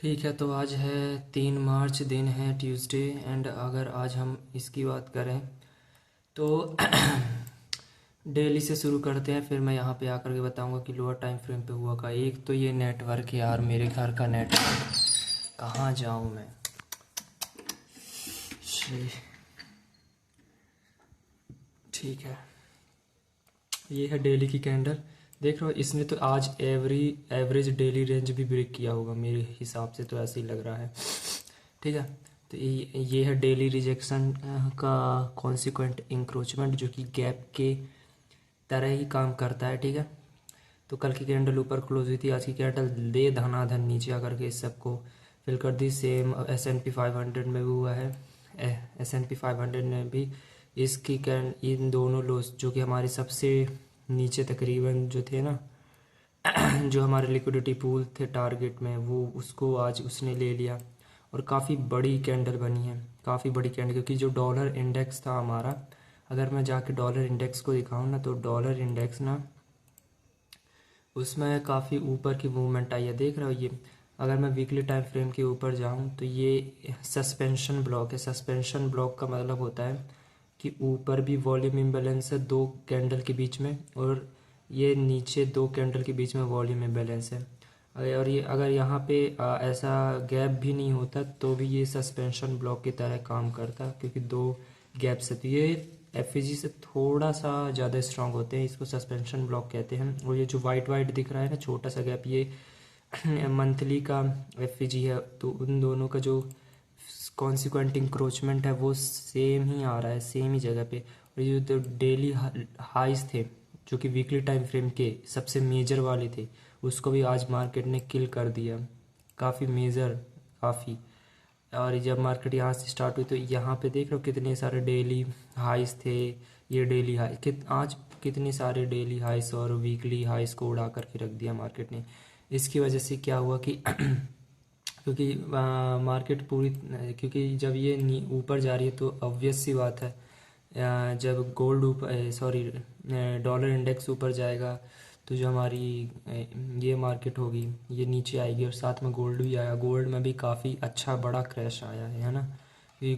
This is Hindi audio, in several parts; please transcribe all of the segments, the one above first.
ठीक है, तो आज है 3 मार्च, दिन है ट्यूसडे। एंड अगर आज हम इसकी बात करें तो डेली से शुरू करते हैं, फिर मैं यहाँ पे आकर के बताऊंगा कि लोअर टाइम फ्रेम पे हुआ का। एक तो ये नेटवर्क, यार मेरे घर का नेटवर्क, कहाँ जाऊँ मैं। शी, ठीक है, ये है डेली की कैंडल। देख रहे हो, इसने तो आज एवरेज डेली रेंज भी ब्रेक किया होगा, मेरे हिसाब से तो ऐसे ही लग रहा है। ठीक है, तो ये है डेली रिजेक्शन का कॉन्सिक्वेंट इंक्रोचमेंट, जो कि गैप के तरह ही काम करता है। ठीक है, तो कल की कैंडल ऊपर क्लोज हुई थी, आज की कैंडल दे धनाधन नीचे आकर के इस सबको फिल कर दी। सेम S&P 500 में भी हुआ है। S&P 500 ने भी इसकी इन दोनों लोस, जो कि हमारे सबसे नीचे तकरीबन जो थे ना, जो हमारे लिक्विडिटी पूल थे टारगेट में, वो उसको आज उसने ले लिया और काफ़ी बड़ी कैंडल बनी है, काफ़ी बड़ी कैंडल। क्योंकि जो डॉलर इंडेक्स था हमारा, अगर मैं जाके डॉलर इंडेक्स को दिखाऊं ना, तो डॉलर इंडेक्स ना, उसमें काफ़ी ऊपर की मूवमेंट आई है। देख रहे हो ये, अगर मैं वीकली टाइम फ्रेम के ऊपर जाऊं तो ये सस्पेंशन ब्लॉक है। सस्पेंशन ब्लॉक का मतलब होता है कि ऊपर भी वॉल्यूम इम्बैलेंस है दो कैंडल के बीच में, और ये नीचे दो कैंडल के बीच में वॉल्यूम इम्बैलेंस है। और ये अगर यहाँ पे ऐसा गैप भी नहीं होता तो भी ये सस्पेंशन ब्लॉक की तरह काम करता, क्योंकि दो गैप्स है। तो ये एफईजी से थोड़ा सा ज़्यादा स्ट्रांग होते हैं, इसको सस्पेंशन ब्लॉक कहते हैं। और ये जो वाइट वाइट दिख रहा है ना, छोटा सा गैप, ये मंथली का एफईजी है। तो उन दोनों का जो कॉन्सिक्वेंट इंक्रोचमेंट है वो सेम ही आ रहा है, सेम ही जगह पे। और ये जो डेली हाइज थे, जो कि वीकली टाइम फ्रेम के सबसे मेजर वाले थे, उसको भी आज मार्केट ने किल कर दिया, काफ़ी मेजर, काफ़ी। और जब मार्केट यहाँ से स्टार्ट हुई तो यहाँ पे देख रहे हो कितने सारे डेली हाइस थे। ये डेली हाई आज कितने सारे डेली हाइस और वीकली हाइस को उड़ा करके रख दिया मार्केट ने। इसकी वजह से क्या हुआ कि क्योंकि मार्केट पूरी, क्योंकि जब ये ऊपर जा रही है तो ऑब्वियस सी बात है, जब गोल्ड ऊपर, सॉरी, डॉलर इंडेक्स ऊपर जाएगा तो जो हमारी ये मार्केट होगी ये नीचे आएगी। और साथ में गोल्ड भी आया, गोल्ड में भी काफ़ी अच्छा बड़ा क्रैश आया है ना। कि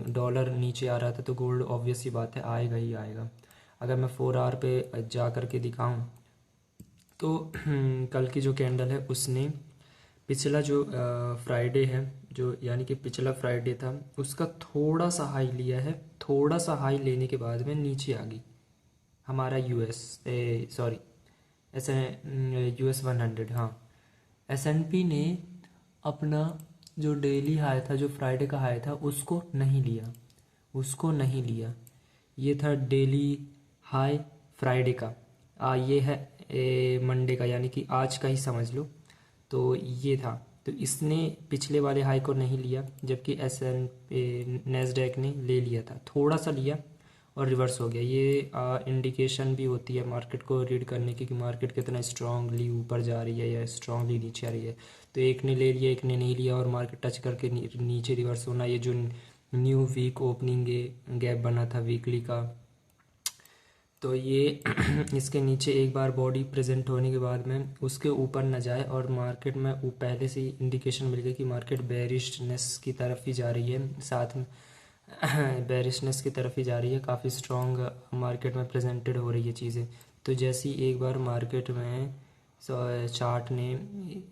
डॉलर नीचे आ रहा था तो गोल्ड ऑब्वियस सी बात है आएगा ही आएगा। अगर मैं 4 आवर पे जा कर के दिखाऊं तो कल की जो कैंडल है उसने पिछला जो फ्राइडे है, जो यानी कि पिछला फ्राइडे था, उसका थोड़ा सा हाई लिया है। थोड़ा सा हाई लेने के बाद में नीचे आ गई हमारा सॉरी, ऐसे US 100, हाँ। S&P ने अपना जो डेली हाई था, जो फ्राइडे का हाई था, उसको नहीं लिया, उसको नहीं लिया। ये था डेली हाई फ्राइडे का, ये है मंडे का, यानी कि आज का ही समझ लो। तो ये था, तो इसने पिछले वाले हाई को नहीं लिया, जबकि नेस्डैक ने ले लिया था, थोड़ा सा लिया और रिवर्स हो गया। ये इंडिकेशन भी होती है मार्केट को रीड करने की कि मार्केट कितना स्ट्रांगली ऊपर जा रही है या स्ट्रांगली नीचे आ रही है। तो एक ने ले लिया, एक ने नहीं लिया, और मार्केट टच करके नीचे रिवर्स होना। ये जो न्यू वीक ओपनिंग गैप बना था वीकली का, तो ये इसके नीचे एक बार बॉडी प्रेजेंट होने के बाद में उसके ऊपर न जाए, और मार्केट में वो पहले से ही इंडिकेशन मिल गया कि मार्केट बेरिशनेस की तरफ ही जा रही है, साथ में बेरिशनेस की तरफ ही जा रही है, काफ़ी स्ट्रॉन्ग मार्केट में प्रेजेंटेड हो रही है चीज़ें। तो जैसे ही एक बार मार्केट में चार्ट ने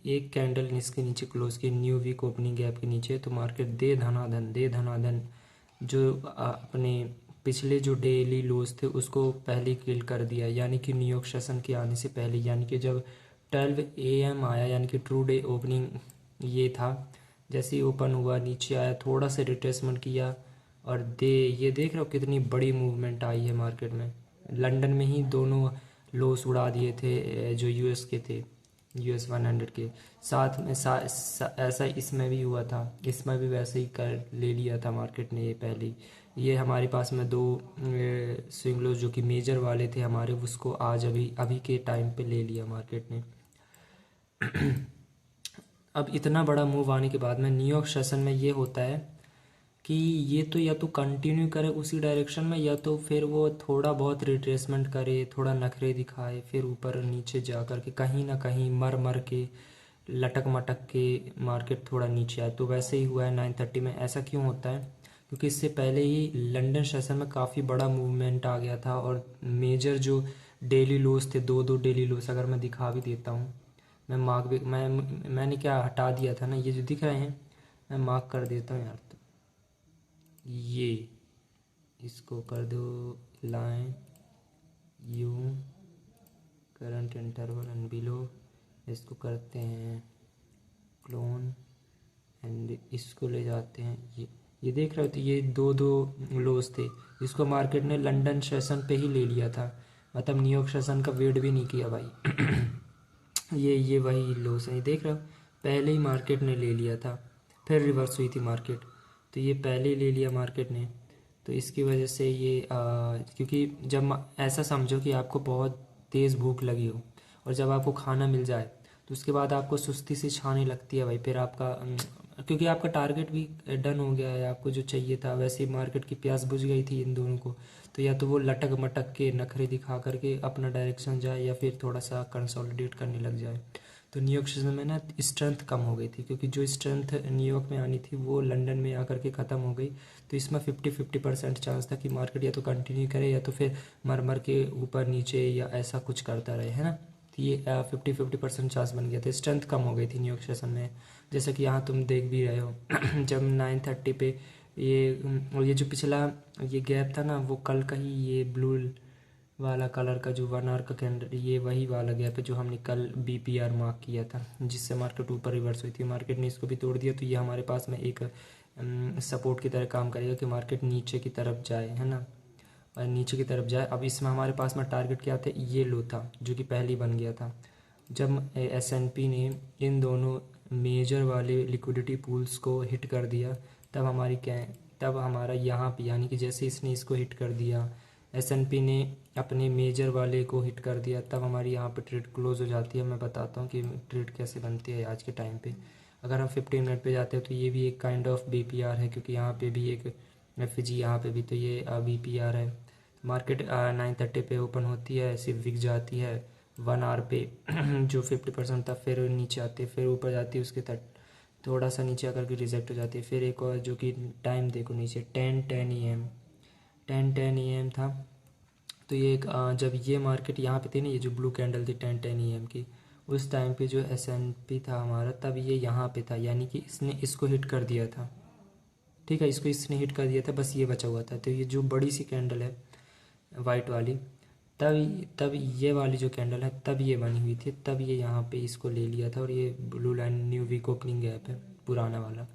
एक कैंडल इसके नीचे क्लोज की, न्यू वीक ओपनिंग गैप के नीचे, तो मार्केट दे धनाधन जो अपने पिछले जो डेली लोज थे उसको पहले किल कर दिया। यानी कि न्यूयॉर्क सेशन के आने से पहले, यानी कि जब 12 AM आया, यानी कि ट्रू डे ओपनिंग ये था, जैसे ही ओपन हुआ नीचे आया, थोड़ा सा रिट्रेसमेंट किया, और ये देख रहे हो कितनी बड़ी मूवमेंट आई है मार्केट में। लंदन में ही दोनों लोस उड़ा दिए थे जो US के थे, US 100 के साथ में ऐसा इसमें भी हुआ था, इसमें भी वैसे ही कर ले लिया था मार्केट ने ये पहले ही। ये हमारे पास में दो स्विंग लोस जो कि मेजर वाले थे हमारे, उसको आज अभी अभी के टाइम पे ले लिया मार्केट ने। अब इतना बड़ा मूव आने के बाद में न्यूयॉर्क सेशन में ये होता है कि ये तो या तो कंटिन्यू करे उसी डायरेक्शन में, या तो फिर वो थोड़ा बहुत रिट्रेसमेंट करे, थोड़ा नखरे दिखाए, फिर ऊपर नीचे जा कर के कहीं ना कहीं मर मर के लटक मटक के मार्केट थोड़ा नीचे आए। तो वैसे ही हुआ है 9:30 में। ऐसा क्यों होता है? क्योंकि इससे पहले ही लंदन सेशन में काफ़ी बड़ा मूवमेंट आ गया था और मेजर जो डेली लोस थे, दो दो डेली लोस अगर मैं दिखा भी देता हूँ, मैं मार्क भी मैंने क्या हटा दिया था ना, ये जो दिख रहे हैं मैं मार्क कर देता हूँ यार। तो ये इसको कर दो line you current interval and below, इसको करते हैं क्लोन एंड इसको ले जाते हैं। ये देख रहे हो, तो ये दो दो लोस थे, इसको मार्केट ने लंदन सेशन पे ही ले लिया था, मतलब न्यूयॉर्क सेशन का वेट भी नहीं किया भाई। ये वही लोस है, ये देख रहे हो, पहले ही मार्केट ने ले लिया था, फिर रिवर्स हुई थी मार्केट, तो ये पहले ही ले लिया मार्केट ने। तो इसकी वजह से ये क्योंकि जब ऐसा समझो कि आपको बहुत तेज़ भूख लगी हो और जब आपको खाना मिल जाए तो उसके बाद आपको सुस्ती सी छाने लगती है भाई, फिर आपका क्योंकि आपका टारगेट भी डन हो गया है, आपको जो चाहिए था, वैसे ही मार्केट की प्यास बुझ गई थी इन दोनों को। तो या तो वो लटक मटक के नखरे दिखा करके अपना डायरेक्शन जाए या फिर थोड़ा सा कंसोलिडेट करने लग जाए। तो न्यूयॉर्क सेशन में ना स्ट्रेंथ कम हो गई थी, क्योंकि जो स्ट्रेंथ न्यूयॉर्क में आनी थी वो लंदन में आकर के ख़त्म हो गई। तो इसमें 50-50% चांस था कि मार्केट या तो कंटिन्यू करे या तो फिर मर मर के ऊपर नीचे या ऐसा कुछ करता रहे, है ना। तो ये 50-50% चांस बन गया था, स्ट्रेंथ कम हो गई थी न्यूयॉर्क सेशन में, जैसा कि यहाँ तुम देख भी रहे हो। जब 9:30 पे ये जो पिछला ये गैप था ना, वो कल का ही ये ब्लू वाला कलर का जो 1 आवर का कैंडल, ये वही वाला गैप है जो हमने कल BPR मार्क किया था, जिससे मार्केट ऊपर रिवर्स हुई थी। मार्केट ने इसको भी तोड़ दिया, तो ये हमारे पास में एक सपोर्ट की तरह काम करेगा कि मार्केट नीचे की तरफ जाए, है ना, और नीचे की तरफ जाए। अब इसमें हमारे पास में टारगेट क्या था, ये लो था जो कि पहले ही बन गया था। जब S&P ने इन दोनों मेजर वाले लिक्विडिटी पूल्स को हिट कर दिया, तब हमारा यहाँ पे, यानी कि जैसे इसने इसको हिट कर दिया, S&P ने अपने मेजर वाले को हिट कर दिया, तब हमारी यहाँ पे ट्रेड क्लोज हो जाती है। मैं बताता हूँ कि ट्रेड कैसे बनती है आज के टाइम पे। अगर हम 15 मिनट पे जाते हैं तो ये भी एक काइंड ऑफ BPR है, क्योंकि यहाँ पे भी एक FG, यहाँ पे भी, तो ये BPR है। मार्केट 9:30 पे ओपन होती है, सिर्फ विक जाती है 1 आवर पे जो 50% था, फिर नीचे आती है, फिर ऊपर जाती है, उसके तक थोड़ा सा नीचे आकर के रिजेक्ट हो जाती है। फिर एक और जो कि टाइम देखो नीचे 10:10 AM, 10:10 AM था। तो ये एक जब ये मार्केट यहाँ पे थी ना, ये जो ब्लू कैंडल थी 10:10 AM की, उस टाइम पे जो S&P था हमारा, तब ये यहाँ पे था, यानी कि इसने इसको हिट कर दिया था, ठीक है, इसको इसने हिट कर दिया था, बस ये बचा हुआ था। तो ये जो बड़ी सी कैंडल है वाइट वाली, तब ये वाली जो कैंडल है तब ये बनी हुई थी, तब ये यहाँ पे इसको ले लिया था। और ये blue line new week opening gap है पुराना वाला,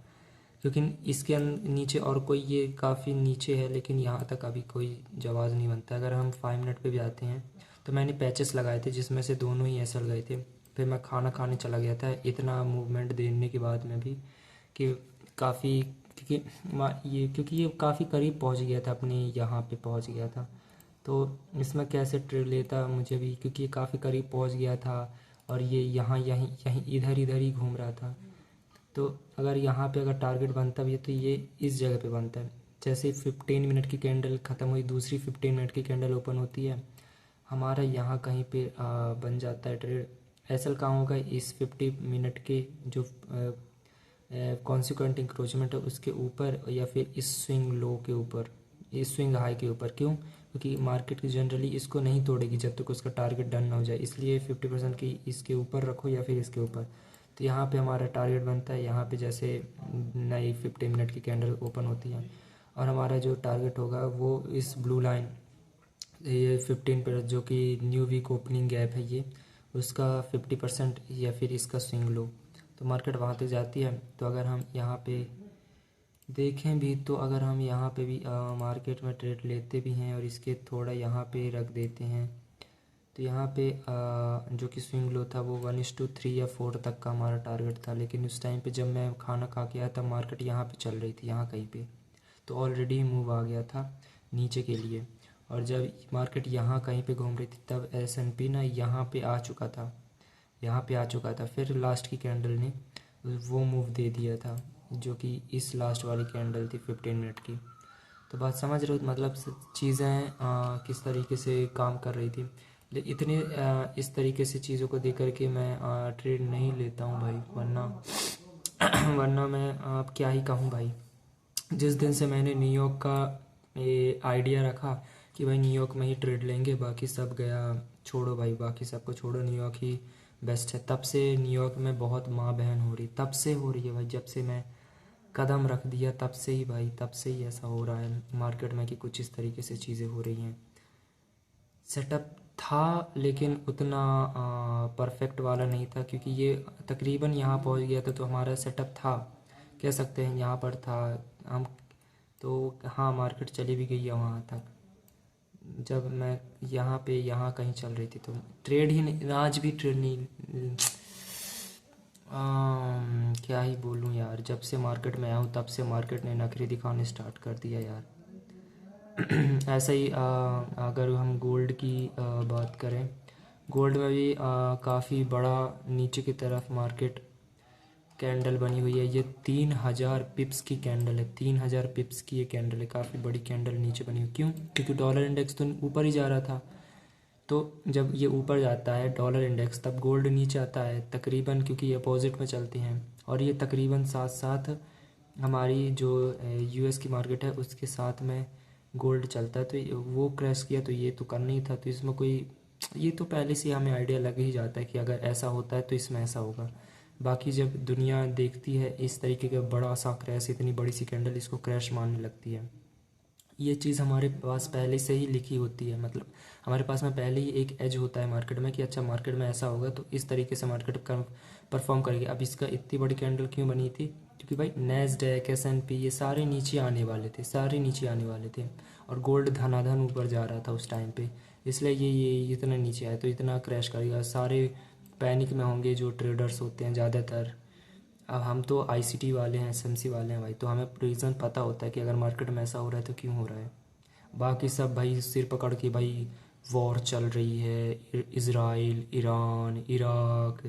क्योंकि इसके नीचे और कोई, ये काफ़ी नीचे है, लेकिन यहाँ तक अभी कोई जवाब नहीं बनता। अगर हम 5 मिनट पे भी आते हैं तो मैंने पैचेस लगाए थे जिसमें से दोनों ही SL गए थे, फिर मैं खाना खाने चला गया था इतना मूवमेंट देने के बाद में भी, कि काफ़ी, क्योंकि ये काफ़ी करीब पहुँच गया था, अपने यहाँ पे पहुँच गया था। तो इसमें कैसे ट्रेड लेता मुझे भी, क्योंकि ये काफ़ी करीब पहुँच गया था और ये यहाँ यहीं यहीं इधर इधर ही घूम रहा था। तो अगर यहाँ पे अगर टारगेट बनता भी है तो ये इस जगह पे बनता है। जैसे 15 मिनट की कैंडल ख़त्म हुई, दूसरी 15 मिनट की कैंडल ओपन होती है, हमारा यहाँ कहीं पे बन जाता है ट्रेड। SL कहाँ होगा, इस 50 मिनट के जो कॉन्सिक्वेंट इंक्रोचमेंट है उसके ऊपर, या फिर इस स्विंग लो के ऊपर, इस स्विंग हाई के ऊपर। क्यों? क्योंकि मार्केट की जनरली इसको नहीं तोड़ेगी जब तक उसका टारगेट डन ना हो जाए, इसलिए 50% की इसके ऊपर रखो या फिर इसके ऊपर। तो यहाँ पे हमारा टारगेट बनता है, यहाँ पे जैसे नई 15 मिनट की कैंडल ओपन होती है, और हमारा जो टारगेट होगा वो इस ब्लू लाइन, ये 15 जो कि न्यू वीक ओपनिंग गैप है ये, उसका 50% या फिर इसका स्विंग लो, तो मार्केट वहाँ तक जाती है। तो अगर हम यहाँ पे देखें भी, तो अगर हम यहाँ पे भी मार्केट में ट्रेड लेते भी हैं और इसके थोड़ा यहाँ पे रख देते हैं, तो यहाँ पे जो कि स्विंग लो था वो 1:3 या 4 तक का हमारा टारगेट था। लेकिन उस टाइम पे जब मैं खाना खा के आया तब मार्केट यहाँ पे चल रही थी, यहाँ कहीं पे, तो ऑलरेडी मूव आ गया था नीचे के लिए। और जब मार्केट यहाँ कहीं पे घूम रही थी तब S&P ना यहाँ पे आ चुका था, यहाँ पे आ चुका था। फिर लास्ट की कैंडल ने वो मूव दे दिया था जो कि इस लास्ट वाली कैंडल थी 15 मिनट की। तो बात समझ रहे हो, मतलब चीज़ें किस तरीके से काम कर रही थी। इतने इस तरीके से चीज़ों को देख करके मैं ट्रेड नहीं लेता हूँ भाई, वरना वरना मैं अब क्या ही कहूँ भाई। जिस दिन से मैंने न्यूयॉर्क का ये आइडिया रखा कि भाई न्यूयॉर्क में ही ट्रेड लेंगे, बाकी सब गया छोड़ो भाई, बाकी सबको छोड़ो, न्यूयॉर्क ही बेस्ट है, तब से न्यूयॉर्क में बहुत माँ बहन हो रही, तब से हो रही है भाई, जब से मैं कदम रख दिया तब से ही भाई, तब से ही ऐसा हो रहा है मार्केट में कि कुछ इस तरीके से चीज़ें हो रही हैं। सेटअप था लेकिन उतना परफेक्ट वाला नहीं था, क्योंकि ये तकरीबन यहाँ पहुँच गया था, तो हमारा सेटअप था, कह सकते हैं यहाँ पर था हम। तो हाँ, मार्केट चली भी गई है वहाँ तक, जब मैं यहाँ पे यहाँ कहीं चल रही थी, तो ट्रेड ही नहीं, आज भी ट्रेड नहीं। क्या ही बोलूँ यार, जब से मार्केट में आया हूँ तब से मार्केट ने नखरे दिखाने स्टार्ट कर दिया यार। ऐसा ही अगर हम गोल्ड की बात करें, गोल्ड में भी काफ़ी बड़ा नीचे की तरफ मार्केट कैंडल बनी हुई है। ये 3000 पिप्स की कैंडल है, 3000 पिप्स की ये कैंडल है, काफ़ी बड़ी कैंडल नीचे बनी हुई। क्यों? क्योंकि डॉलर इंडेक्स तो ऊपर ही जा रहा था, तो जब ये ऊपर जाता है डॉलर इंडेक्स, तब गोल्ड नीचे आता है तकरीबन, क्योंकि ये अपोजिट में चलती हैं। और ये तकरीबन साथ साथ हमारी जो यूएस की मार्केट है उसके साथ में गोल्ड चलता है, तो वो क्रैश किया, तो ये तो करना ही था। तो इसमें कोई, ये तो पहले से हमें आइडिया लग ही जाता है कि अगर ऐसा होता है तो इसमें ऐसा होगा। बाकी जब दुनिया देखती है इस तरीके का बड़ा सा क्रैश, इतनी बड़ी सी कैंडल, इसको क्रैश मानने लगती है। ये चीज़ हमारे पास पहले से ही लिखी होती है, मतलब हमारे पास में पहले ही एक एज होता है मार्केट में कि अच्छा मार्केट में ऐसा होगा तो इस तरीके से मार्केट परफॉर्म करेगी। अब इसका इतनी बड़ी कैंडल क्यों बनी थी? क्योंकि भाई नैस्डैक, S&P ये सारे नीचे आने वाले थे, सारे नीचे आने वाले थे, और गोल्ड धनाधन ऊपर जा रहा था उस टाइम पे, इसलिए ये इतना नीचे आया, तो इतना क्रैश करेगा, सारे पैनिक में होंगे जो ट्रेडर्स होते हैं ज़्यादातर। अब हम तो आईसीटी वाले हैं, एसएमसी वाले हैं भाई, तो हमें रीज़न पता होता है कि अगर मार्केट में ऐसा हो रहा है तो क्यों हो रहा है। बाकी सब भाई सिर पकड़ के भाई वॉर चल रही है, Israel, Iran, Iraq,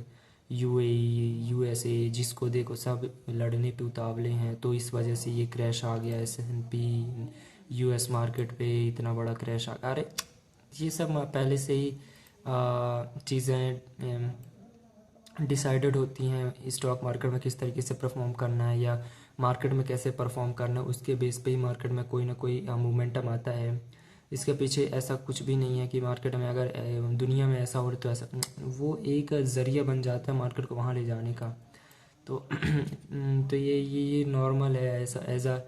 UAE, USA, जिसको देखो सब लड़ने पे उतावले हैं, तो इस वजह से ये क्रैश आ गया। S&P यूएस मार्केट पे इतना बड़ा क्रैश आ गया। अरे ये सब पहले से ही चीज़ें डिसाइडेड होती हैं, स्टॉक मार्केट में किस तरीके से परफॉर्म करना है या मार्केट में कैसे परफॉर्म करना है, उसके बेस पे ही मार्केट में कोई ना कोई मोमेंटम आता है। इसके पीछे ऐसा कुछ भी नहीं है कि मार्केट में अगर दुनिया में ऐसा हो रहा तो ऐसा, वो एक ज़रिया बन जाता है मार्केट को वहाँ ले जाने का। तो तो ये नॉर्मल है, ऐसा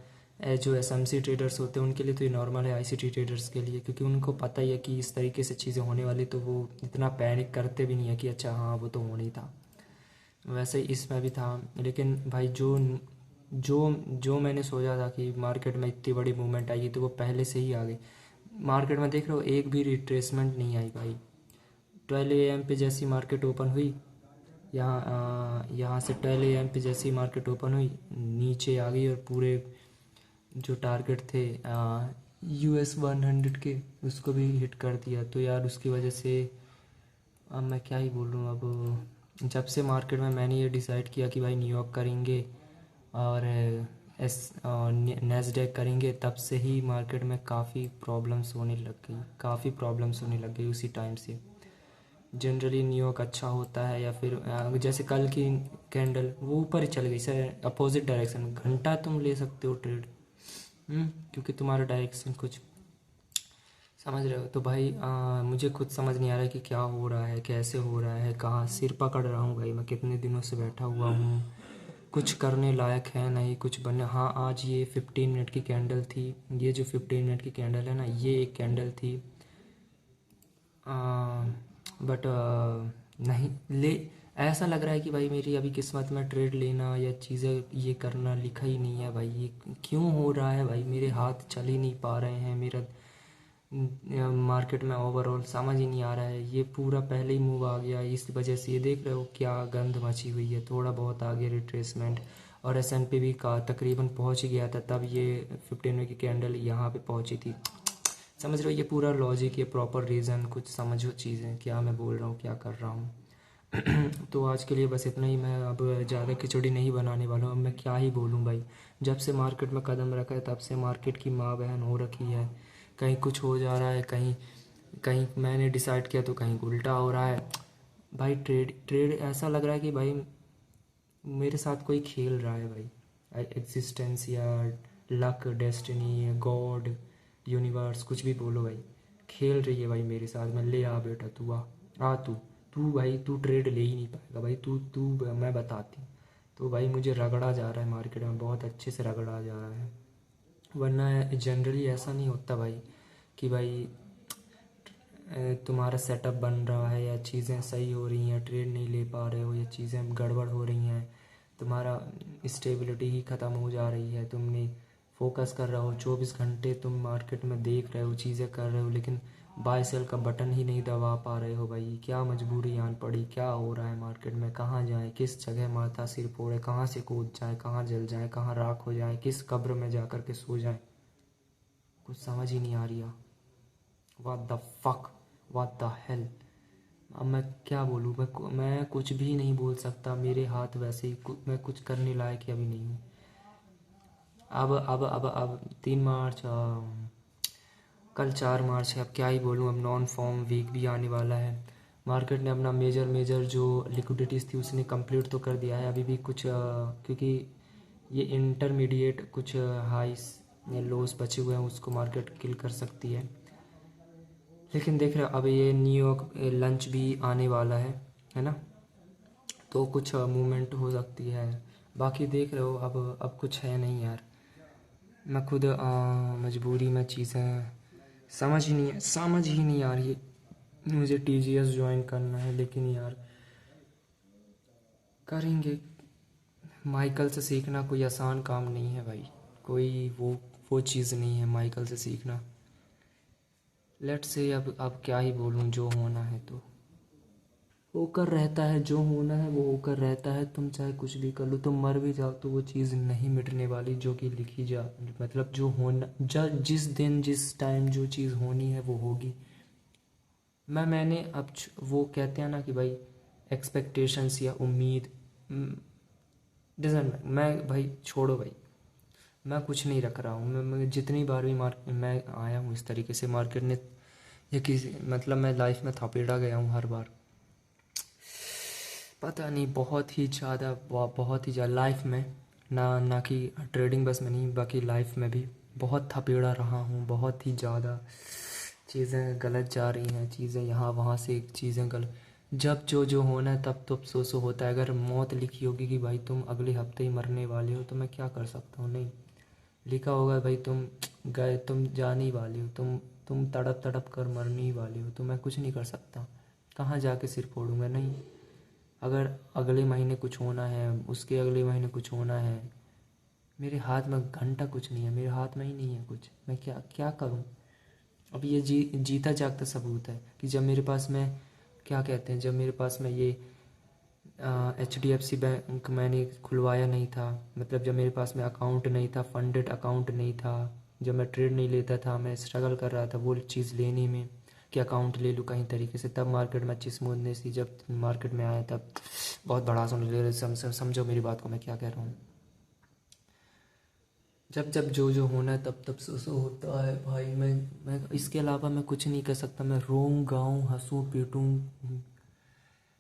जो एसएमसी ट्रेडर्स होते हैं उनके लिए तो ये नॉर्मल है, आईसीटी ट्रेडर्स के लिए, क्योंकि उनको पता ही है कि इस तरीके से चीज़ें होने वाली, तो वो इतना पैनिक करते भी नहीं है कि अच्छा हाँ वो तो होना ही था। वैसे ही इसमें भी था, लेकिन भाई जो जो जो मैंने सोचा था कि मार्केट में इतनी बड़ी मूवमेंट आएगी तो वो पहले से ही आ गई। मार्केट में देख रहे हो एक भी रिट्रेसमेंट नहीं आई भाई। 12 AM पे जैसी मार्केट ओपन हुई, यहाँ से 12 AM पे जैसी मार्केट ओपन हुई नीचे आ गई, और पूरे जो टारगेट थे US 100 के उसको भी हिट कर दिया। तो यार उसकी वजह से अब मैं क्या ही बोलूँ। अब जब से मार्केट में मैंने ये डिसाइड किया कि भाई न्यूयॉर्क करेंगे और नैस्डैक करेंगे, तब से ही मार्केट में काफ़ी प्रॉब्लम्स होने लग गई, काफ़ी प्रॉब्लम्स होने लग गई उसी टाइम से। जनरली न्यूयॉर्क अच्छा होता है, या फिर जैसे कल की कैंडल वो ऊपर ही चल गई सर, अपोजिट डायरेक्शन, घंटा तुम ले सकते हो ट्रेड, क्योंकि तुम्हारा डायरेक्शन कुछ समझ रहे हो। तो भाई मुझे खुद समझ नहीं आ रहा है कि क्या हो रहा है, कैसे हो रहा है, कहाँ सिर पकड़ रहा हूँ भाई, मैं कितने दिनों से बैठा हुआ हूँ, कुछ करने लायक है नहीं, कुछ बनने। हाँ, आज ये 15 मिनट की कैंडल थी, ये जो 15 मिनट की कैंडल है ना, ये एक कैंडल थी, बट नहीं ले, ऐसा लग रहा है कि भाई मेरी अभी किस्मत में ट्रेड लेना या चीज़ें ये करना लिखा ही नहीं है भाई। ये क्यों हो रहा है भाई, मेरे हाथ चल ही नहीं पा रहे हैं, मेरा मार्केट में ओवरऑल समझ ही नहीं आ रहा है। ये पूरा पहले ही मूव आ गया, इस वजह से ये देख रहे हो क्या गंद मची हुई है, थोड़ा बहुत आगे रिट्रेसमेंट, और S&P भी का तकरीबन पहुंच गया था, तब ये 15 की कैंडल यहाँ पे पहुंची थी। समझ रहे हो, ये पूरा लॉजिक, ये प्रॉपर रीज़न, कुछ समझो चीज़ें, क्या मैं बोल रहा हूँ, क्या कर रहा हूँ। तो आज के लिए बस इतना ही, मैं अब ज़्यादा खिचड़ी नहीं बनाने वाला हूँ। अब मैं क्या ही बोलूँ भाई, जब से मार्केट में कदम रखा है तब से मार्केट की माँ बहन हो रखी है, कहीं कुछ हो जा रहा है, कहीं कहीं मैंने डिसाइड किया तो कहीं उल्टा हो रहा है भाई। ट्रेड ट्रेड ऐसा लग रहा है कि भाई मेरे साथ कोई खेल रहा है भाई। एग्जिस्टेंस या लक, डेस्टिनी, गॉड, यूनिवर्स, कुछ भी बोलो भाई, खेल रही है भाई मेरे साथ। मैं ले आ बेटा, तू आ, आ तू भाई, तू ट्रेड ले ही नहीं पाएगा भाई। तू तू मैं बताती हूँ। तो भाई मुझे रगड़ा जा रहा है मार्केट में, बहुत अच्छे से रगड़ा जा रहा है। वरना जनरली ऐसा नहीं होता भाई कि भाई तुम्हारा सेटअप बन रहा है या चीज़ें सही हो रही हैं, ट्रेड नहीं ले पा रहे हो या चीज़ें गड़बड़ हो रही हैं, तुम्हारा स्टेबिलिटी ही ख़त्म हो जा रही है, तुमने फोकस कर रहे हो 24 घंटे, तुम मार्केट में देख रहे हो, चीज़ें कर रहे हो, लेकिन बाय सेल का बटन ही नहीं दबा पा रहे हो भाई। क्या मजबूरी आन पड़ी, क्या हो रहा है मार्केट में, कहाँ जाएं, किस जगह माथा सिर फोड़े, कहाँ से कूद जाएं, कहाँ जल जाएं, कहाँ राख हो जाएं, किस कब्र में जा कर के सो जाएं, कुछ समझ ही नहीं आ रही। What the fuck, what the hell. अब मैं क्या बोलूँ, मैं कुछ भी नहीं बोल सकता। मेरे हाथ वैसे ही मैं कुछ करने लायक ही अभी नहीं हूँ। अब 3 मार्च, कल 4 मार्च है। अब क्या ही बोलूँ, अब नॉन फॉर्म वीक भी आने वाला है। मार्केट ने अपना मेजर मेजर जो लिक्विडिटीज़ थी उसने कंप्लीट तो कर दिया है। अभी भी कुछ क्योंकि ये इंटरमीडिएट कुछ हाइस या लोस बचे हुए हैं, उसको मार्केट किल कर सकती है। लेकिन देख रहे हो अब ये न्यूयॉर्क लंच भी आने वाला है ना, तो कुछ मूवमेंट हो सकती है। बाकी देख रहे हो अब कुछ है नहीं यार। मैं खुद मजबूरी में चीज़ें समझ ही नहीं आ रही है। मुझे टीजीएस ज्वाइन करना है, लेकिन यार करेंगे। माइकल से सीखना कोई आसान काम नहीं है भाई। कोई वो चीज़ नहीं है माइकल से सीखना। लेट्स से अब क्या ही बोलूँ, जो होना है तो होकर रहता है, जो होना है वो होकर रहता है। तुम चाहे कुछ भी कर लो, तुम मर भी जाओ तो वो चीज़ नहीं मिटने वाली जो कि लिखी जा, मतलब जो होना, जिस दिन जिस टाइम जो चीज़ होनी है वो होगी। मैंने अब वो कहते हैं ना कि भाई एक्सपेक्टेशंस या उम्मीद डजेंट, मैं भाई छोड़ो भाई। मैं कुछ नहीं रख रहा हूँ। मैं जितनी बार भी मैं आया हूँ इस तरीके से मार्केट ने, या किसी मतलब मैं लाइफ में थपेड़ा गया हूँ हर बार। पता नहीं, बहुत ही ज़्यादा लाइफ में, ना ना कि ट्रेडिंग बस में नहीं, बाकी लाइफ में भी बहुत थपेड़ा रहा हूँ। बहुत ही ज़्यादा चीज़ें गलत जा रही हैं, चीज़ें यहाँ वहाँ से चीज़ें गलत। जब जो होना है तब तो अफसोस होता है। अगर मौत लिखी होगी कि भाई तुम अगले हफ्ते ही मरने वाले हो, तो मैं क्या कर सकता हूँ। नहीं लिखा होगा भाई तुम गए, तुम जाने ही वाले हो, तुम तड़प तड़प कर मरने ही वाले हो, तो मैं कुछ नहीं कर सकता। कहाँ जाके सिर फोड़ूंगा। नहीं, अगर अगले महीने कुछ होना है, उसके अगले महीने कुछ होना है, मेरे हाथ में घंटा कुछ नहीं है, मेरे हाथ में ही नहीं है कुछ। मैं क्या क्या करूं। अब ये जीता जागता सबूत है कि जब मेरे पास में, क्या कहते हैं, जब मेरे पास में ये HDFC बैंक मैंने खुलवाया नहीं था, मतलब जब मेरे पास में अकाउंट नहीं था, फंडेड अकाउंट नहीं था, जब मैं ट्रेड नहीं लेता था, मैं स्ट्रगल कर रहा था वो चीज़ लेने में कि अकाउंट ले लूँ कहीं तरीके से, तब मार्केट में अच्छी स्मूथनेस थी। जब मार्केट में आया तब बहुत बड़ा समझो मेरी बात को मैं क्या कह रहा हूँ। जब जब जो होना है तब तब सो होता है भाई। मैं इसके अलावा मैं कुछ नहीं कर सकता। मैं रोऊं गाऊं हंसूं पीटूं,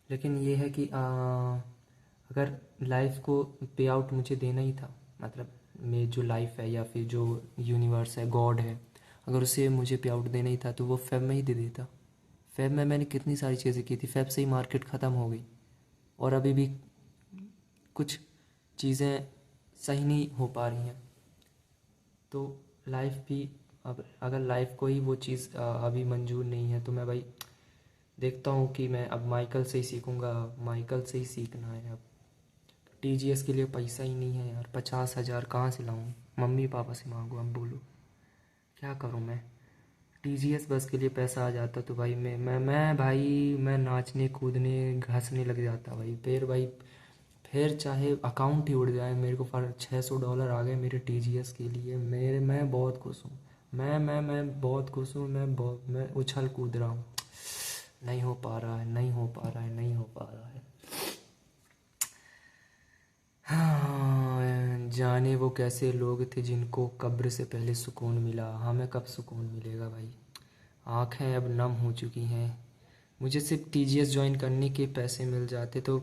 लेकिन ये है कि अगर लाइफ को पे आउट मुझे देना ही था, मतलब मेरी जो लाइफ है या फिर जो यूनिवर्स है, गॉड है, अगर उसे मुझे पे आउट देना ही था तो वो फेब में ही दे देता। फेब में मैंने कितनी सारी चीज़ें की थी, फेब से ही मार्केट ख़त्म हो गई, और अभी भी कुछ चीज़ें सही नहीं हो पा रही हैं। तो लाइफ भी, अब अगर लाइफ को ही वो चीज़ अभी मंजूर नहीं है, तो मैं भाई देखता हूँ कि मैं अब माइकल से ही सीखूँगा। माइकल से ही सीखना है। अब टीजीएस के लिए पैसा ही नहीं है यार। 50,000 कहाँ से लाऊं, मम्मी पापा से मांगू। अब बोलो क्या करूं मैं। टीजीएस बस के लिए पैसा आ जाता तो भाई मैं भाई मैं नाचने कूदने घसने लग जाता भाई। फिर चाहे अकाउंट ही उड़ जाए, मेरे को $600 आ गए मेरे टीजीएस के लिए, मैं बहुत खुश हूँ। मैं बहुत खुश हूँ। मैं उछल कूद रहा हूँ। नहीं हो पा रहा है, नहीं हो पा रहा है, नहीं हो पा रहा है। हाँ, जाने वो कैसे लोग थे जिनको कब्र से पहले सुकून मिला। हमें कब सुकून मिलेगा भाई। आँखें अब नम हो चुकी हैं। मुझे सिर्फ टीजीएस ज्वाइन करने के पैसे मिल जाते तो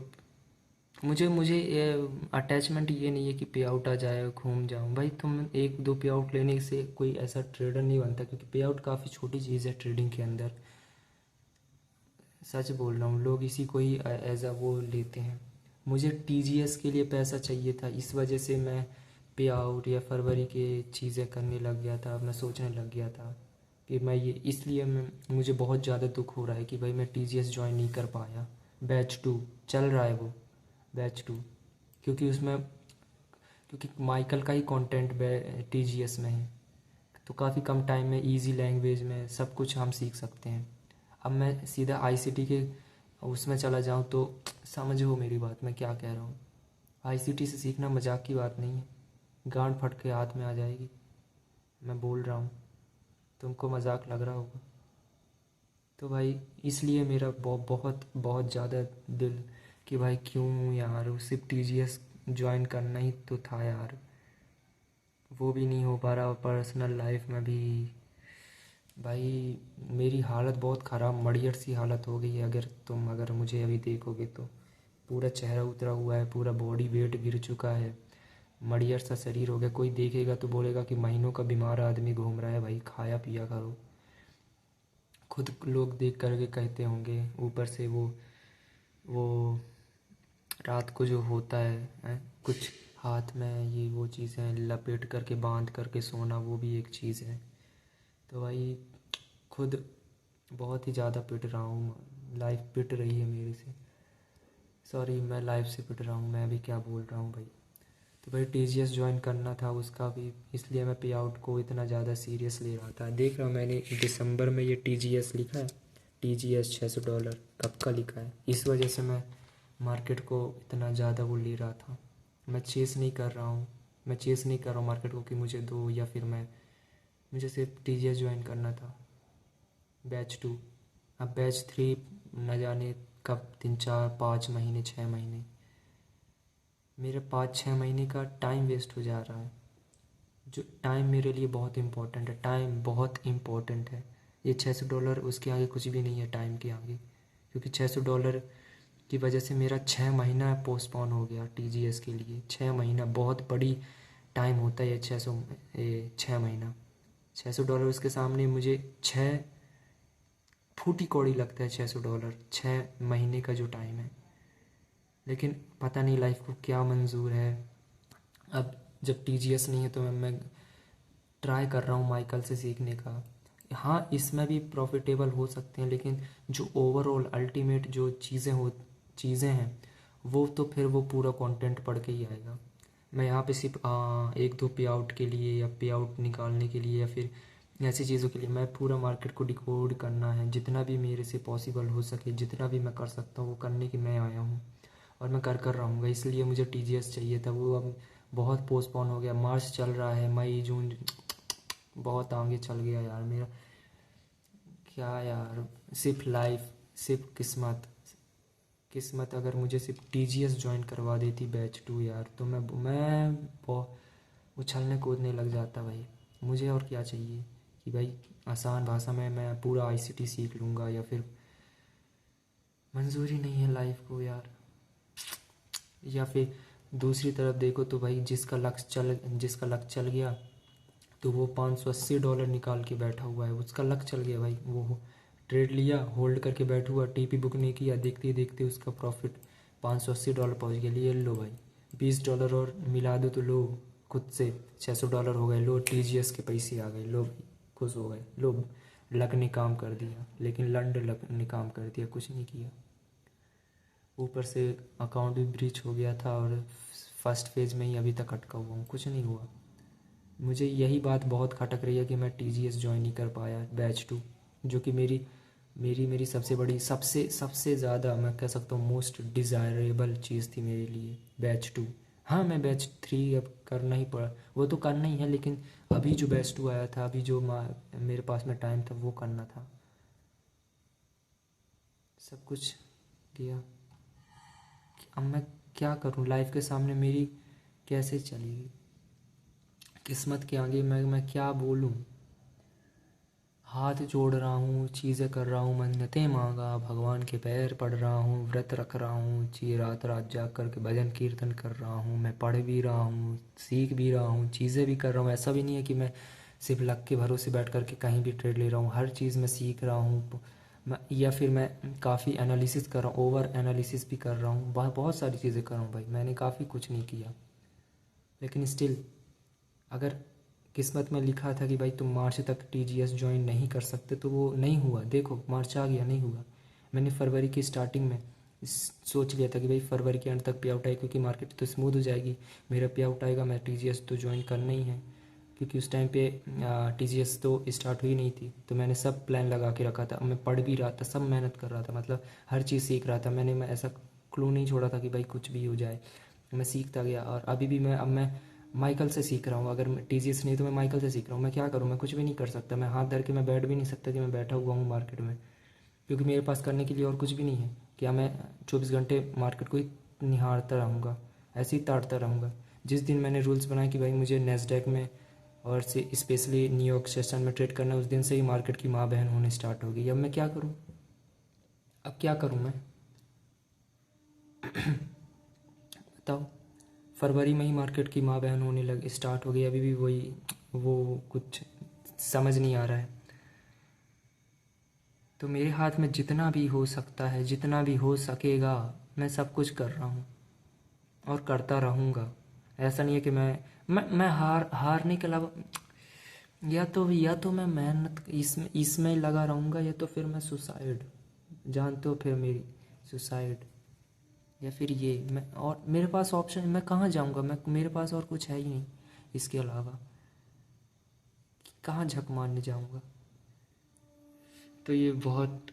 मुझे मुझे ये अटैचमेंट ये नहीं है कि पे आउट आ जाए घूम जाऊँ। भाई तुम एक दो पे आउट लेने से कोई ऐसा ट्रेडर नहीं बनता, क्योंकि पे आउट काफ़ी छोटी चीज़ है ट्रेडिंग के अंदर। सच बोल रहा हूँ, लोग इसी को ही एज अ वो लेते हैं। मुझे टीजीएस के लिए पैसा चाहिए था, इस वजह से मैं पे आउट या फरवरी के चीज़ें करने लग गया था। मैं सोचने लग गया था कि मैं ये, इसलिए मुझे बहुत ज़्यादा दुख हो रहा है कि भाई मैं टीजीएस ज्वाइन नहीं कर पाया। बैच 2 चल रहा है वो, बैच 2, क्योंकि उसमें, क्योंकि माइकल का ही कंटेंट टीजीएस में है, तो काफ़ी कम टाइम में इजी लैंग्वेज में सब कुछ हम सीख सकते हैं। अब मैं सीधा आईसीटी के उसमें चला जाऊँ तो समझो मेरी बात, मैं क्या कह रहा हूँ। आईसीटी से सीखना मजाक की बात नहीं है, गांड फट के हाथ में आ जाएगी। मैं बोल रहा हूँ, तुमको मजाक लग रहा होगा। तो भाई इसलिए मेरा बहुत बहुत ज़्यादा दिल कि भाई क्यों यार, सिर्फ टीजीएस ज्वाइन करना ही तो था यार, वो भी नहीं हो पा रहा। पर्सनल लाइफ में भी भाई मेरी हालत बहुत ख़राब, मड़ियर सी हालत हो गई है। अगर मुझे अभी देखोगे तो पूरा चेहरा उतरा हुआ है, पूरा बॉडी वेट गिर चुका है, मड़ियर सा शरीर हो गया। कोई देखेगा तो बोलेगा कि महीनों का बीमार आदमी घूम रहा है। भाई खाया पिया करो, खुद लोग देख करके कहते होंगे। ऊपर से वो रात को जो होता है, कुछ हाथ में ये वो चीज़ें लपेट करके बांध करके सोना, वो भी एक चीज़ है। तो भाई खुद बहुत ही ज़्यादा पिट रहा हूँ, लाइफ पिट रही है मेरे से। सॉरी, मैं लाइफ से पिट रहा हूँ, मैं भी क्या बोल रहा हूँ भाई। तो भाई टीजीएस ज्वाइन करना था, उसका भी इसलिए मैं पे आउट को इतना ज़्यादा सीरियस ले रहा था। देख रहा हूँ मैंने दिसंबर में ये टीजीएस लिखा है, टीजीएस $600 कब का लिखा है। इस वजह से मैं मार्केट को इतना ज़्यादा वो ले रहा था। मैं चेस नहीं कर रहा हूँ, मार्केट को कि मुझे दो, या फिर मुझे सिर्फ टीजीएस ज्वाइन करना था, बैच 2। अब बैच 3 न जाने कब, 3 4 5 महीने 6 महीने, मेरे 5 6 महीने का टाइम वेस्ट हो जा रहा है। जो टाइम मेरे लिए बहुत इम्पोर्टेंट है, टाइम बहुत इम्पोर्टेंट है। ये $600 उसके आगे कुछ भी नहीं है, टाइम के आगे। क्योंकि $600 की वजह से मेरा 6 महीना पोस्टपोन हो गया टीजीएस के लिए। 6 महीना बहुत बड़ी टाइम होता है ये, 6 महीना। $600 उसके सामने मुझे 6 फूटी कौड़ी लगता है। $600 6 महीने का जो टाइम है। लेकिन पता नहीं लाइफ को क्या मंजूर है। अब जब टीजीएस नहीं है तो मैं ट्राई कर रहा हूँ माइकल से सीखने का। हाँ, इसमें भी प्रॉफिटेबल हो सकते हैं, लेकिन जो ओवरऑल अल्टीमेट जो चीज़ें हैं, वो तो फिर वो पूरा कंटेंट पढ़ के ही आएगा। मैं यहाँ पे सिर्फ एक दो पे आउट के लिए या पे आउट निकालने के लिए या फिर ऐसी चीज़ों के लिए, मैं पूरा मार्केट को डिकोड करना है। जितना भी मेरे से पॉसिबल हो सके, जितना भी मैं कर सकता हूँ वो करने की मैं आया हूँ, और मैं कर रहूँगा। इसलिए मुझे टीजीएस चाहिए था, वो अब बहुत पोस्टपोन हो गया। मार्च चल रहा है, मई जून बहुत आगे चल गया यार मेरा। क्या यार, सिर्फ लाइफ, सिर्फ किस्मत अगर मुझे सिर्फ टीजीएस ज्वाइन करवा देती बैच 2 यार, तो मैं बहुत उछलने कूदने लग जाता भाई। मुझे और क्या चाहिए कि भाई आसान भाषा में मैं पूरा आईसीटी सीख लूँगा, या फिर मंजूरी नहीं है लाइफ को यार। या फिर दूसरी तरफ देखो तो भाई जिसका लक चल गया तो वो $580 निकाल के बैठा हुआ है। उसका लक चल गया भाई, वो ट्रेड लिया, होल्ड करके बैठा हुआ, टीपी बुक नहीं किया, देखते ही देखते उसका प्रॉफिट $580 पहुंच गया। लिए लो भाई, $20 और मिला दो तो लो, खुद से $600 हो गए। लो टीजीएस के पैसे आ गए, लो भाई खुश हो गए। लो, लक ने काम कर दिया, लेकिन लक ने काम कर दिया, कुछ नहीं किया। ऊपर से अकाउंट भी ब्रीच हो गया था, और फर्स्ट फेज में ही अभी तक अटका हुआ हूँ, कुछ नहीं हुआ। मुझे यही बात बहुत खटक रही है कि मैं टीजीएस ज्वाइन नहीं कर पाया बैच 2, जो कि मेरी मेरी मेरी सबसे बड़ी, सबसे सबसे ज़्यादा मैं कह सकता हूँ मोस्ट डिज़ायरेबल चीज़ थी मेरे लिए बैच 2। हाँ, मैं बैच 3 अब करना ही पड़ा, वो तो करना ही है, लेकिन अभी जो बैच 2 आया था, अभी जो मेरे पास में टाइम था वो करना था। सब कुछ किया, अब मैं क्या करूँ, लाइफ के सामने मेरी कैसे चलेगी, किस्मत के आगे मैं क्या बोलूँ। हाथ जोड़ रहा हूँ, चीज़ें कर रहा हूँ, मन्नतें मांगा, भगवान के पैर पड़ रहा हूँ, व्रत रख रहा हूँ, रात रात जाग कर के भजन कीर्तन कर रहा हूँ, मैं पढ़ भी रहा हूँ, सीख भी रहा हूँ, चीज़ें भी कर रहा हूँ। ऐसा भी नहीं है कि मैं सिर्फ लक के भरोसे बैठ कर के कहीं भी ट्रेड ले रहा हूँ। हर चीज़ में सीख रहा हूँ या फिर मैं काफ़ी एनालिसिस कर रहा हूँ, ओवर एनालिसिस भी कर रहा हूँ, बहुत सारी चीज़ें कर रहा हूँ भाई। मैंने काफ़ी कुछ नहीं किया, लेकिन स्टिल अगर किस्मत में लिखा था कि भाई तुम मार्च तक टीजीएस ज्वाइन नहीं कर सकते तो वो नहीं हुआ। देखो मार्च आ गया, नहीं हुआ। मैंने फरवरी की स्टार्टिंग में सोच लिया था कि भाई फरवरी के एंड तक पे आउट आए, क्योंकि मार्केट तो स्मूथ हो जाएगी, मेरा पे आउट आएगा, मैं टीजीएस तो ज्वाइन करना ही है। क्योंकि उस टाइम पे टीजीएस तो स्टार्ट हुई नहीं थी, तो मैंने सब प्लान लगा के रखा था। मैं पढ़ भी रहा था, सब मेहनत कर रहा था, मतलब हर चीज़ सीख रहा था। मैं ऐसा क्लू नहीं छोड़ा था कि भाई कुछ भी हो जाए। मैं सीखता गया और अभी भी मैं माइकल से सीख रहा हूँ। अगर टीजीएस नहीं तो मैं माइकल से सीख रहा हूँ। मैं क्या करूँ, मैं कुछ भी नहीं कर सकता। मैं हाथ धर के मैं बैठ भी नहीं सकता कि मैं बैठा हुआ हूँ मार्केट में, क्योंकि मेरे पास करने के लिए और कुछ भी नहीं है। क्या मैं 24 घंटे मार्केट को ही निहारता रहूँगा, ऐसे ही ताड़ता रहूँगा? जिस दिन मैंने रूल्स बनाए कि भाई मुझे नेस्डैक में और से स्पेशली न्यूयॉर्क सेशन में ट्रेड करना है, उस दिन से ही मार्केट की माँ बहन होने स्टार्ट हो गई। अब मैं क्या करूँ, अब क्या करूँ मैं बताओ। फरवरी में ही मार्केट की माँ बहन होने लग स्टार्ट हो गई, अभी भी वही, वो कुछ समझ नहीं आ रहा है। तो मेरे हाथ में जितना भी हो सकता है, जितना भी हो सकेगा, मैं सब कुछ कर रहा हूँ और करता रहूँगा। ऐसा नहीं है कि मैं हारने के अलावा या तो मैं मेहनत इसमें लगा रहूँगा, या तो फिर मैं सुसाइड, जानते हो फिर मेरी सुसाइड, या फिर ये मैं, और मेरे पास ऑप्शन, मैं कहाँ जाऊँगा? मेरे पास और कुछ है ही नहीं इसके अलावा, कहाँ झक मारने जाऊँगा? तो ये बहुत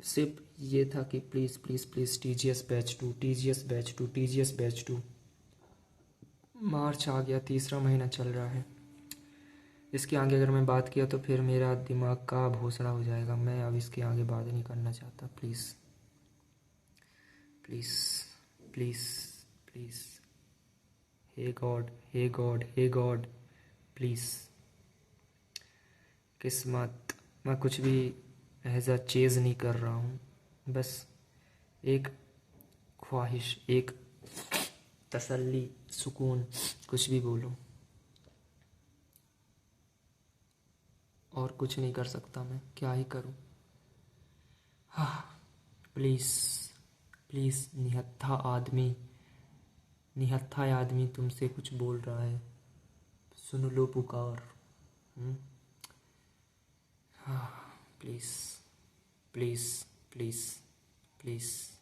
सिर्फ ये था कि please please please TGS batch 2, TGS batch 2, TGS batch 2। मार्च आ गया, तीसरा महीना चल रहा है। इसके आगे अगर मैं बात किया तो फिर मेरा दिमाग का भोसड़ा हो जाएगा। मैं अब इसके आगे बात नहीं करना चाहता। Please please please please, hey God hey God hey God, please. किस्मत, मैं कुछ भी ऐसा चेज़ नहीं कर रहा हूँ, बस एक ख्वाहिश, एक तसल्ली, सुकून, कुछ भी बोलो, और कुछ नहीं कर सकता। मैं क्या ही करूँ? हाँ, प्लीज़ प्लीज़, निहत्था आदमी तुमसे कुछ बोल रहा है, सुन लो पुकार। हम्म? हाँ, प्लीज़ प्लीज़ प्लीज़ प्लीज़।